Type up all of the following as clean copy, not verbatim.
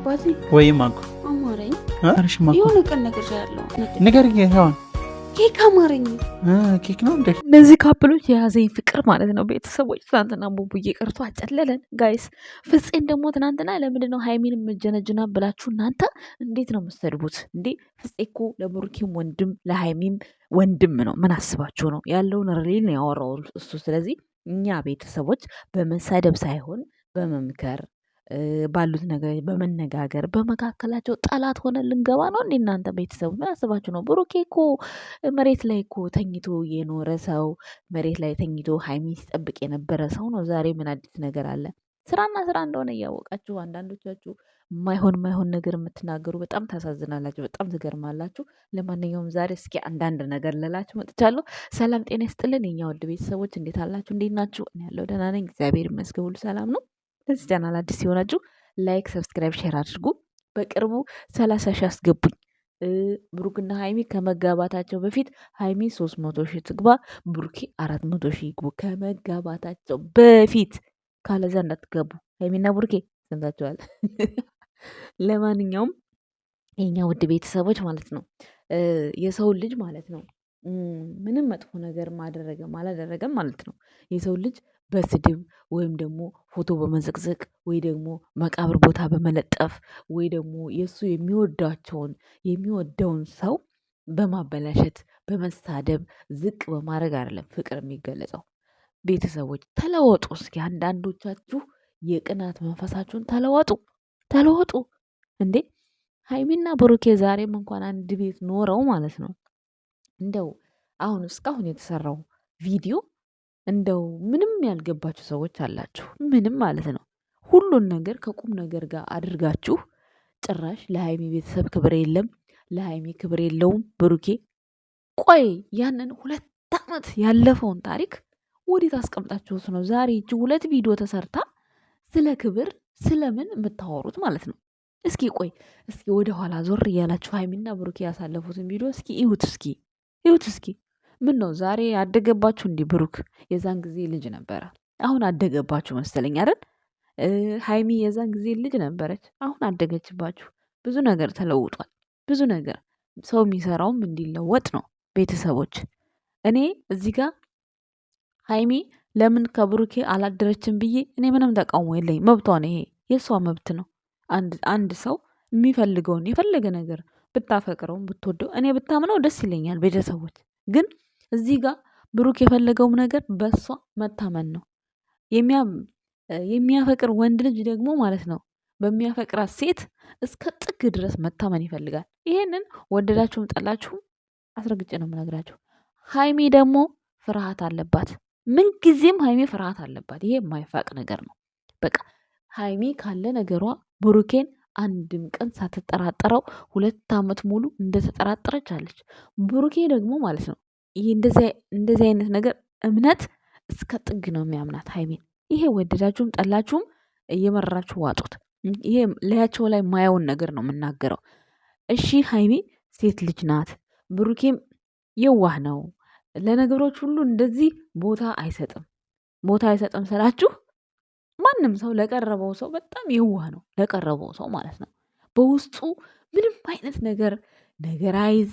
አባቴ ወይ ማኩ አማረኝ። አርሽ ማኩ የሆነ ቀን ነገር ያለው ነገር ይሄውን ኬክ አማረኝ። ኬክ ነው እንዴ? እነዚህ ካፕሎች የያዘኝ ፍቅር ማለት ነው። ቤተሰቦች ትናንትና ቡቡዬ ቀርቶ አጨለለን ጋይስ። ፍፄን ደግሞ ትናንትና ለምንድን ነው ሀይሚን የምጀነጅና ብላችሁ እናንተ እንዴት ነው የምትሰድቡት እንዴ? ፍፄ እኮ ለብሩኬም ወንድም ለሀይሚም ወንድም ነው። ምን አስባችሁ ነው? ያለውን ሪል ነው ያወራው እሱ። ስለዚህ እኛ ቤተሰቦች በመሳደብ ሳይሆን በመምከር ባሉት ነገር በመነጋገር በመካከላቸው ጠላት ሆነ ልንገባ ነው እንዴ? እናንተ ቤተሰቡ ምን አስባችሁ ነው? ብሩኬ እኮ መሬት ላይ እኮ ተኝቶ የኖረ ሰው፣ መሬት ላይ ተኝቶ ሀይሚ ሲጠብቅ የነበረ ሰው ነው። ዛሬ ምን አዲስ ነገር አለ? ስራና ስራ እንደሆነ እያወቃችሁ አንዳንዶቻችሁ ማይሆን ነገር የምትናገሩ በጣም ታሳዝናላችሁ፣ በጣም ትገርማላችሁ። ለማንኛውም ዛሬ እስኪ አንዳንድ ነገር ልላችሁ መጥቻለሁ። ሰላም ጤና ይስጥልን የኛ ውድ ቤተሰቦች፣ እንዴት አላችሁ? እንዴት ናችሁ? እኔ ያለው ደህና ነኝ፣ እግዚአብሔር ይመስገን፣ ሁሉ ሰላም ነው። ለዚህ ቻናል አዲስ ሲሆናችሁ ላይክ፣ ሰብስክራይብ፣ ሼር አድርጉ። በቅርቡ 30 ሺህ አስገቡኝ። ብሩክና ሀይሚ ከመጋባታቸው በፊት ሀይሚ 300 ሺህ ትግባ፣ ብሩኬ 400 ሺህ ይግቡ ከመጋባታቸው በፊት። ካለዛ እንዳትገቡ ሀይሚና ብሩኬ ሰምታችኋል። ለማንኛውም የኛ ውድ ቤተሰቦች ማለት ነው የሰው ልጅ ማለት ነው ምንም መጥፎ ነገር ማደረገም አላደረገም ማለት ነው የሰው ልጅ በስድብ ወይም ደግሞ ፎቶ በመዘቅዘቅ ወይ ደግሞ መቃብር ቦታ በመለጠፍ ወይ ደግሞ የእሱ የሚወደውን ሰው በማበላሸት በመሳደብ ዝቅ በማድረግ አይደለም ፍቅር የሚገለጸው። ቤተሰቦች ተለወጡ። እስኪ አንዳንዶቻችሁ የቅናት መንፈሳችሁን ተለወጡ እንዴ! ሀይሚና ብሩኬ ዛሬም እንኳን አንድ ቤት ኖረው ማለት ነው እንደው አሁን እስካሁን የተሰራው ቪዲዮ እንደው ምንም ያልገባችሁ ሰዎች አላችሁ። ምንም ማለት ነው ሁሉን ነገር ከቁም ነገር ጋር አድርጋችሁ ጭራሽ ለሀይሚ ቤተሰብ ክብር የለም፣ ለሀይሚ ክብር የለውም ብሩኬ። ቆይ ያንን 2 ዓመት ያለፈውን ታሪክ ወዴት አስቀምጣችሁት ነው ዛሬ እጅ 2 ቪዲዮ ተሰርታ ስለ ክብር ስለምን የምታወሩት ማለት ነው? እስኪ ቆይ እስኪ ወደ ኋላ ዞር እያላችሁ ሀይሚና ብሩኬ ያሳለፉትን ቪዲዮ እስኪ ይሁት እስኪ። ምን ነው ዛሬ አደገባችሁ እንዲህ? ብሩክ የዛን ጊዜ ልጅ ነበረ፣ አሁን አደገባችሁ መሰለኝ አይደል? ሀይሚ የዛን ጊዜ ልጅ ነበረች፣ አሁን አደገችባችሁ። ብዙ ነገር ተለውጧል። ብዙ ነገር ሰው የሚሰራውም እንዲለወጥ ነው። ቤተሰቦች እኔ እዚህ ጋር ሀይሚ ለምን ከብሩኬ አላደረችም ብዬ እኔ ምንም ተቃውሞ የለኝ፣ መብቷ ነው። ይሄ የእሷ መብት ነው። አንድ ሰው የሚፈልገውን የፈለገ ነገር ብታፈቅረውም ብትወደው እኔ ብታምነው ደስ ይለኛል። ቤተሰቦች ግን እዚህ ጋር ብሩክ የፈለገውም ነገር በእሷ መታመን ነው። የሚያፈቅር ወንድ ልጅ ደግሞ ማለት ነው በሚያፈቅራት ሴት እስከ ጥግ ድረስ መታመን ይፈልጋል። ይሄንን ወደዳችሁም ጠላችሁም አስረግጬ ነው የምነግራችሁ። ሀይሚ ደግሞ ፍርሃት አለባት። ምንጊዜም ሀይሚ ፍርሃት አለባት። ይሄ የማይፋቅ ነገር ነው። በቃ ሀይሚ ካለ ነገሯ ብሩኬን አንድም ቀን ሳትጠራጠረው 2 ዓመት ሙሉ እንደተጠራጠረች አለች። ብሩኬ ደግሞ ማለት ነው ይሄ እንደዚህ አይነት ነገር እምነት እስከ ጥግ ነው የሚያምናት ሀይሜን። ይሄ ወደዳችሁም ጠላችሁም እየመረራችሁ ዋጡት። ይሄ ላያቸው ላይ ማየውን ነገር ነው የምናገረው። እሺ ሀይሜ ሴት ልጅ ናት፣ ብሩኬም የዋህ ነው። ለነገሮች ሁሉ እንደዚህ ቦታ አይሰጥም ስላችሁ ማንም ሰው ለቀረበው ሰው በጣም የዋህ ነው። ለቀረበው ሰው ማለት ነው በውስጡ ምንም አይነት ነገር አይዝ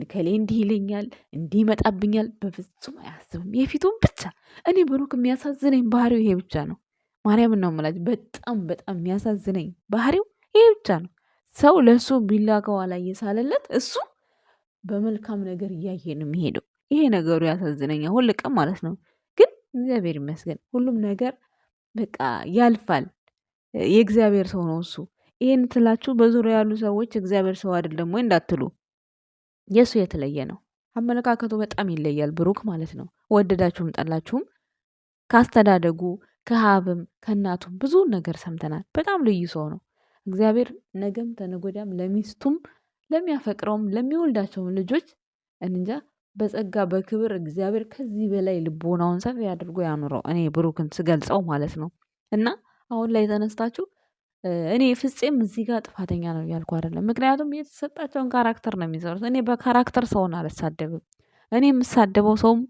ከሌ እንዲህ ይለኛል እንዲህ ይመጣብኛል በፍጹም አያስብም። የፊቱን ብቻ። እኔ ብሩክ የሚያሳዝነኝ ባህሪው ይሄ ብቻ ነው። ማርያምን ነው የምላችሁ። በጣም የሚያሳዝነኝ ባህሪው ይሄ ብቻ ነው። ሰው ለእሱ ቢላከዋ ላይ እየሳለለት እሱ በመልካም ነገር እያየ ነው የሚሄደው። ይሄ ነገሩ ያሳዝነኛል ሁል ቀን ማለት ነው። ግን እግዚአብሔር ይመስገን ሁሉም ነገር በቃ ያልፋል። የእግዚአብሔር ሰው ነው እሱ። ይሄን ትላችሁ በዙሪያ ያሉ ሰዎች እግዚአብሔር ሰው አይደለም ወይ እንዳትሉ፣ የእሱ የተለየ ነው። አመለካከቱ በጣም ይለያል ብሩክ ማለት ነው። ወደዳችሁም ጠላችሁም ካስተዳደጉ ከሀብም ከእናቱም ብዙ ነገር ሰምተናል። በጣም ልዩ ሰው ነው። እግዚአብሔር ነገም ተነጎዳም ለሚስቱም ለሚያፈቅረውም ለሚወልዳቸውም ልጆች እንጃ በጸጋ በክብር እግዚአብሔር ከዚህ በላይ ልቦናውን ሰፊ አድርጎ ያኑረው። እኔ ብሩክን ስገልጸው ማለት ነው። እና አሁን ላይ ተነስታችሁ እኔ ፍፄም እዚህ ጋር ጥፋተኛ ነው እያልኩ አይደለም። ምክንያቱም የተሰጣቸውን ካራክተር ነው የሚሰሩት። እኔ በካራክተር ሰውን አልሳደብም። እኔ የምሳደበው ሰውም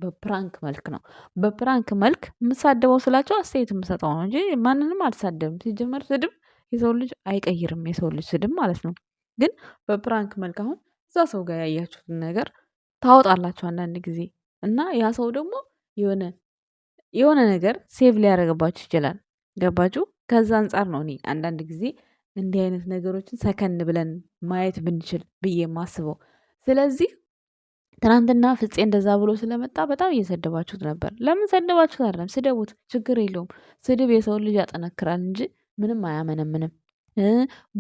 በፕራንክ መልክ ነው። በፕራንክ መልክ የምሳደበው ስላቸው አስተያየት የምሰጠው ነው እንጂ ማንንም አልሳደብም። ሲጀመር ስድብ የሰው ልጅ አይቀይርም፣ የሰው ልጅ ስድብ ማለት ነው። ግን በፕራንክ መልክ አሁን እዛ ሰው ጋር ያያችሁትን ነገር ታወጣላችሁ አንዳንድ ጊዜ እና ያ ሰው ደግሞ የሆነ የሆነ ነገር ሴቭ ሊያደርግባችሁ ይችላል። ገባችሁ? ከዛ አንጻር ነው እኔ አንዳንድ ጊዜ እንዲህ አይነት ነገሮችን ሰከን ብለን ማየት ብንችል ብዬ የማስበው። ስለዚህ ትናንትና ፍፄ እንደዛ ብሎ ስለመጣ በጣም እየሰደባችሁት ነበር። ለምን ሰደባችሁት? አይደለም ስደቡት፣ ችግር የለውም። ስድብ የሰውን ልጅ ያጠነክራል እንጂ ምንም አያመነምንም።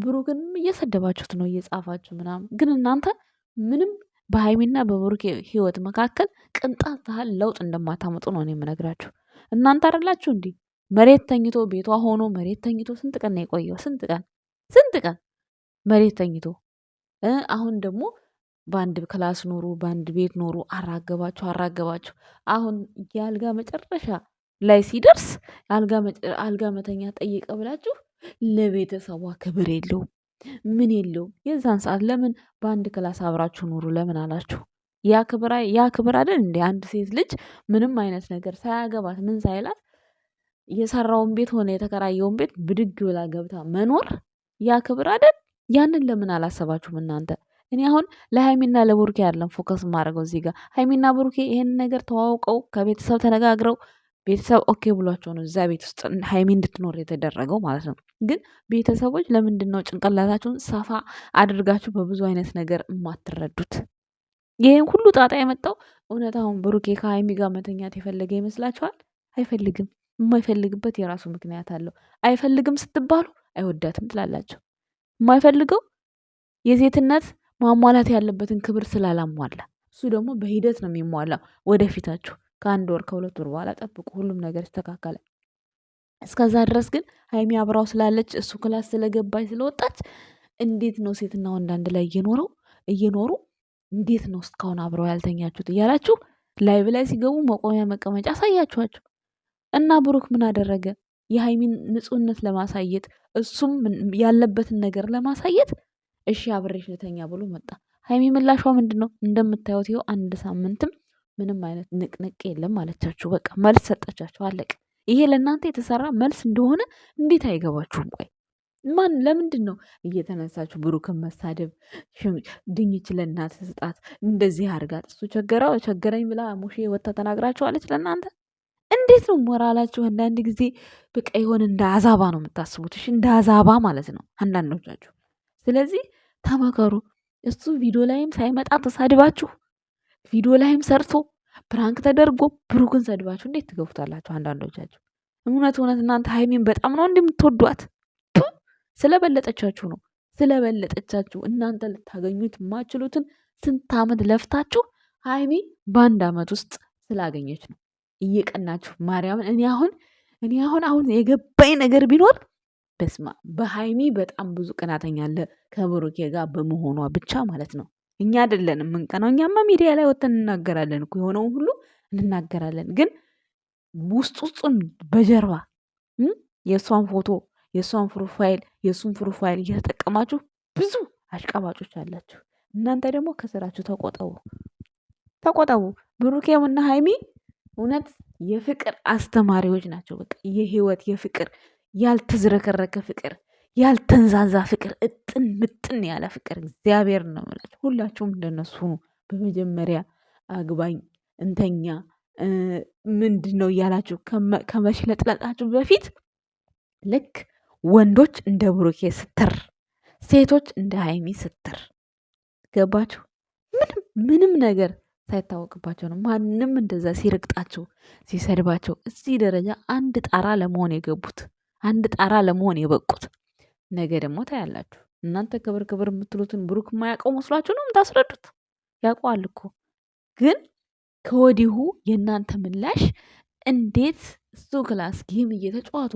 ብሩክንም እየሰደባችሁት ነው እየጻፋችሁ ምናምን። ግን እናንተ ምንም በሀይሚና በብሩክ ህይወት መካከል ቅንጣት ያህል ለውጥ እንደማታመጡ ነው እኔ የምነግራችሁ። እናንተ አይደላችሁ እንዲህ መሬት ተኝቶ ቤቷ ሆኖ መሬት ተኝቶ ስንት ቀን ነው የቆየው? ስንት ቀን መሬት ተኝቶ። አሁን ደግሞ በአንድ ክላስ ኖሩ፣ በአንድ ቤት ኖሩ። አራገባችሁ። አሁን የአልጋ መጨረሻ ላይ ሲደርስ አልጋ መተኛ ጠየቀ ብላችሁ ለቤተሰቧ ክብር የለውም ምን የለውም። የዛን ሰዓት ለምን በአንድ ክላስ አብራችሁ ኑሩ ለምን አላችሁ? ያ ክብር አይደል እንዴ? አንድ ሴት ልጅ ምንም አይነት ነገር ሳያገባት ምን ሳይላት የሰራውን ቤት ሆነ የተከራየውን ቤት ብድግ ብላ ገብታ መኖር ያ ክብር አይደል? ያንን ለምን አላሰባችሁም እናንተ? እኔ አሁን ለሃይሚና ለብሩኬ አይደለም ፎከስ ማድረገው እዚህ ጋር። ሃይሚና ብሩኬ ይሄን ነገር ተዋውቀው ከቤተሰብ ተነጋግረው ቤተሰብ ኦኬ ብሏቸው ነው እዛ ቤት ውስጥ ሃይሚ እንድትኖር የተደረገው ማለት ነው። ግን ቤተሰቦች ለምንድን ነው ጭንቅላታችሁን ሰፋ አድርጋችሁ በብዙ አይነት ነገር የማትረዱት? ይህን ሁሉ ጣጣ የመጣው እውነት አሁን ብሩኬ ከሃይሚ ጋር መተኛት የፈለገ ይመስላችኋል? አይፈልግም። የማይፈልግበት የራሱ ምክንያት አለው። አይፈልግም ስትባሉ አይወዳትም ትላላቸው። የማይፈልገው የሴትነት ማሟላት ያለበትን ክብር ስላላሟላ፣ እሱ ደግሞ በሂደት ነው የሚሟላው። ወደፊታችሁ ከአንድ ወር ከሁለት ወር በኋላ ጠብቁ፣ ሁሉም ነገር ይስተካከላል። እስከዛ ድረስ ግን ሃይሚ አብራው ስላለች እሱ ክላስ ስለገባች ስለወጣች እንዴት ነው ሴትና ወንድ አንድ ላይ እየኖሩ እንዴት ነው እስካሁን አብረው ያልተኛችሁት እያላችሁ ላይቭ ላይ ሲገቡ መቆሚያ መቀመጫ አሳያችኋቸው። እና ብሩክ ምን አደረገ? የሃይሚን ንጹህነት ለማሳየት እሱም ያለበትን ነገር ለማሳየት እሺ አብሬሽ ልተኛ ብሎ መጣ። ሃይሚ ምላሿ ምንድን ነው? እንደምታዩት ይኸው አንድ ሳምንትም ምንም አይነት ንቅንቅ የለም አለቻችሁ። በቃ መልስ ሰጠቻችሁ፣ አለቀ። ይሄ ለእናንተ የተሰራ መልስ እንደሆነ እንዴት አይገባችሁም? ቆይ ለምንድን ነው እየተነሳችሁ ብሩክን መሳደብ? ድንች ለእናት ስጣት፣ እንደዚህ አርጋት፣ እሱ ቸገረኝ ብላ ሙሼ ወጥታ ተናግራችኋለች ለእናንተ። እንዴት ነው ሞራላችሁ? አንዳንድ ጊዜ በቃ የሆነ እንደ አዛባ ነው የምታስቡት። እሺ እንደ አዛባ ማለት ነው አንዳንዶቻችሁ። ስለዚህ ተመከሩ። እሱ ቪዲዮ ላይም ሳይመጣ ተሳድባችሁ፣ ቪዲዮ ላይም ሰርቶ ፕራንክ ተደርጎ ብሩክን ሰድባችሁ እንዴት ትገፉታላችሁ? አንዳንዶቻችሁ እውነት እናንተ ሃይሚን በጣም ነው እንደምትወዷት። ስለበለጠቻችሁ ነው፣ ስለበለጠቻችሁ። እናንተ ልታገኙት የማችሉትን ስንት ዓመት ለፍታችሁ ሃይሚ በአንድ ዓመት ውስጥ ስላገኘች ነው እየቀናችሁ። ማርያምን እኔ አሁን የገባኝ ነገር ቢኖር በስማ በሃይሚ በጣም ብዙ ቅናተኛ አለ ከብሩኬ ጋር በመሆኗ ብቻ ማለት ነው። እኛ አይደለን የምንቀናው። እኛማ ሚዲያ ላይ ወጥተን እንናገራለን እኮ የሆነውን ሁሉ እንናገራለን። ግን ውስጡን በጀርባ የእሷን ፎቶ የእሱን ፕሮፋይል እየተጠቀማችሁ ብዙ አሽቃባጮች አላችሁ። እናንተ ደግሞ ከስራችሁ ተቆጠቡ። ብሩኬም እና ሃይሚ እውነት የፍቅር አስተማሪዎች ናቸው። በቃ የህይወት የፍቅር ያልተዝረከረከ ፍቅር፣ ያልተንዛዛ ፍቅር፣ እጥን ምጥን ያለ ፍቅር። እግዚአብሔር ነው የምላችሁ። ሁላችሁም እንደነሱ ሁኑ። በመጀመሪያ አግባኝ እንተኛ ምንድን ነው እያላችሁ ከመሽለጥለጣችሁ በፊት ልክ ወንዶች እንደ ብሩኬ ስትር፣ ሴቶች እንደ ሃይሚ ስትር፣ ገባችሁ? ምንም ነገር ሳይታወቅባቸው ነው ማንም እንደዛ ሲርቅጣቸው ሲሰድባቸው እዚህ ደረጃ አንድ ጣራ ለመሆን የገቡት፣ አንድ ጣራ ለመሆን የበቁት። ነገ ደግሞ ታያላችሁ። እናንተ ክብር የምትሉትን ብሩክ የማያውቀው መስሏችሁ ነው የምታስረዱት። ያውቀዋል እኮ። ግን ከወዲሁ የእናንተ ምላሽ እንዴት እሱ ክላስ ጌም እየተጫዋቱ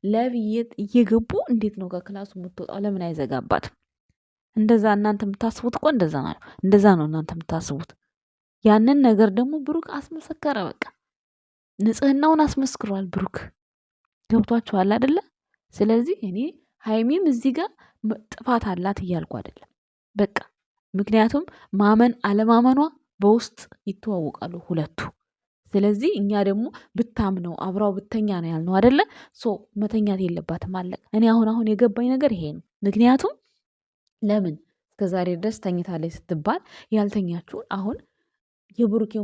ለብየት እየገቡ እንዴት ነው ከክላሱ የምትወጣው? ለምን አይዘጋባትም? እንደዛ እናንተ የምታስቡት እኮ እንደዛ ነው እናንተ የምታስቡት። ያንን ነገር ደግሞ ብሩክ አስመሰከረ። በቃ ንጽህናውን አስመስክሯል ብሩክ። ገብቷችኋል አይደለ? ስለዚህ እኔ ሃይሚም እዚህ ጋር ጥፋት አላት እያልኩ አይደለም። በቃ ምክንያቱም ማመን አለማመኗ በውስጥ ይተዋወቃሉ ሁለቱ። ስለዚህ እኛ ደግሞ ብታምነው አብራው ብተኛ ነው ያልነው አይደለ? መተኛት የለባትም አለቀ። እኔ አሁን የገባኝ ነገር ይሄ ነው። ምክንያቱም ለምን እስከዛሬ ድረስ ተኝታለች ስትባል ያልተኛችሁን አሁን የብሩኬ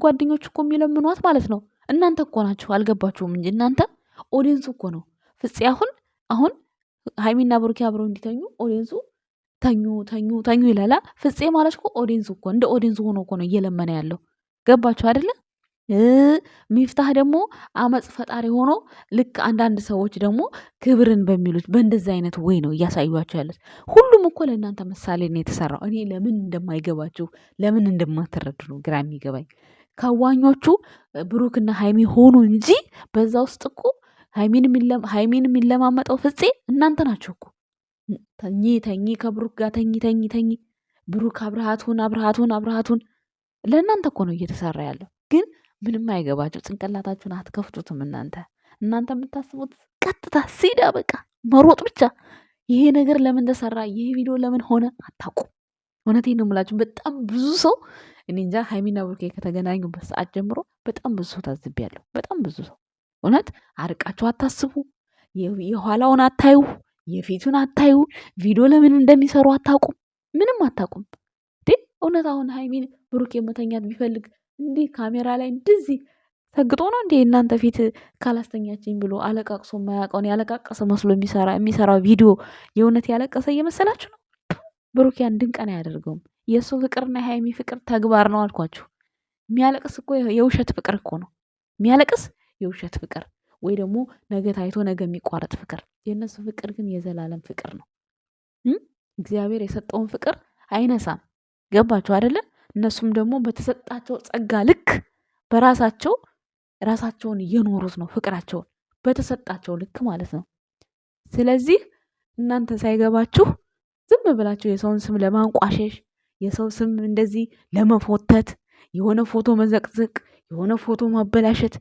ጓደኞች እኮ የሚለምኗት ማለት ነው እናንተ እኮ ናችሁ። አልገባችሁም እንጂ እናንተ ኦዲንሱ እኮ ነው። ፍፄ አሁን ሀይሚና ብሩኬ አብረው እንዲተኙ ኦዲንሱ ተኙ ይላላ። ፍፄ ማለት እኮ ኦዲንሱ እኮ እንደ ኦዲንሱ ሆኖ እኮ ነው እየለመነ ያለው። ገባችሁ አይደለ? ሚፍታህ ደግሞ አመፅ ፈጣሪ ሆኖ ልክ አንዳንድ ሰዎች ደግሞ ክብርን በሚሉት በእንደዚህ አይነት ወይ ነው እያሳዩቸው ያሉት። ሁሉም እኮ ለእናንተ ምሳሌ ነው የተሰራው። እኔ ለምን እንደማይገባችሁ ለምን እንደማትረዱ ነው ግራ የሚገባኝ። ከዋኞቹ ብሩክና ሀይሚ ሆኑ እንጂ በዛ ውስጥ እኮ ሀይሚን የሚለማመጠው ፍፄ እናንተ ናቸው እኮ። ተኝ ከብሩክ ጋር ተኝ ብሩክ አብርሃቱን ለእናንተ እኮ ነው እየተሰራ ያለው። ግን ምንም አይገባችሁ፣ ጭንቅላታችሁን አትከፍቱትም። እናንተ የምታስቡት ቀጥታ ሲዳ በቃ መሮጥ ብቻ። ይሄ ነገር ለምን ተሰራ፣ ይሄ ቪዲዮ ለምን ሆነ አታውቁም። እውነቴን ነው የምላችሁ። በጣም ብዙ ሰው እኔ እንጃ ሀይሚና ብሩኬ ከተገናኙበት ሰዓት ጀምሮ በጣም ብዙ ሰው ታዝቤያለሁ። በጣም ብዙ ሰው እውነት አርቃችሁ አታስቡ፣ የኋላውን አታዩ፣ የፊቱን አታዩ፣ ቪዲዮ ለምን እንደሚሰሩ አታውቁም፣ ምንም አታውቁም። እውነት አሁን ሀይሚን ብሩኬ መተኛት ቢፈልግ እንዲህ ካሜራ ላይ እንደዚህ ሰግጦ ነው እንዴ እናንተ ፊት ካላስተኛችኝ ብሎ አለቃቅሶ የማያውቀውን ያለቃቀሰ መስሎ የሚሰራው ቪዲዮ የእውነት ያለቀሰ እየመሰላችሁ ነው? ብሩኬ አንድን ቀን አያደርገውም። የእሱ ፍቅርና የሀይሚ ፍቅር ተግባር ነው አልኳችሁ። የሚያለቅስ እኮ የውሸት ፍቅር እኮ ነው የሚያለቅስ የውሸት ፍቅር ወይ ደግሞ ነገ ታይቶ ነገ የሚቋረጥ ፍቅር። የእነሱ ፍቅር ግን የዘላለም ፍቅር ነው። እግዚአብሔር የሰጠውን ፍቅር አይነሳም። ገባችሁ አይደለ? እነሱም ደግሞ በተሰጣቸው ጸጋ ልክ ራሳቸውን እየኖሩት ነው ፍቅራቸውን በተሰጣቸው ልክ ማለት ነው። ስለዚህ እናንተ ሳይገባችሁ ዝም ብላችሁ የሰውን ስም ለማንቋሸሽ የሰው ስም እንደዚህ ለመፎተት የሆነ ፎቶ መዘቅዘቅ የሆነ ፎቶ ማበላሸት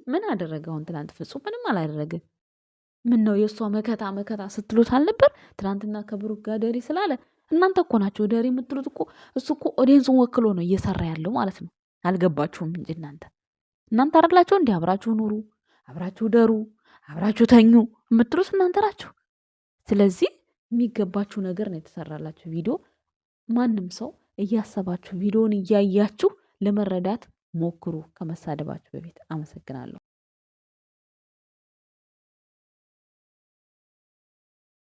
ምን አደረገ? አሁን ትናንት ፍጹም ምንም አላደረገ። ምን ነው የእሷ መከታ ስትሉት አልነበር? ትናንትና ከብሩክ ጋር ደሪ ስላለ እናንተ እኮ ናቸው ደሪ የምትሉት እኮ። እሱ እኮ ኦዲየንሱን ወክሎ ነው እየሰራ ያለው ማለት ነው። አልገባችሁም እንጂ እናንተ አይደላችሁ እንዲህ አብራችሁ ኑሩ፣ አብራችሁ ደሩ፣ አብራችሁ ተኙ የምትሉት እናንተ ናችሁ። ስለዚህ የሚገባችሁ ነገር ነው የተሰራላችሁ ቪዲዮ። ማንም ሰው እያሰባችሁ ቪዲዮውን እያያችሁ ለመረዳት ሞክሩ ከመሳደባችሁ በፊት። አመሰግናለሁ።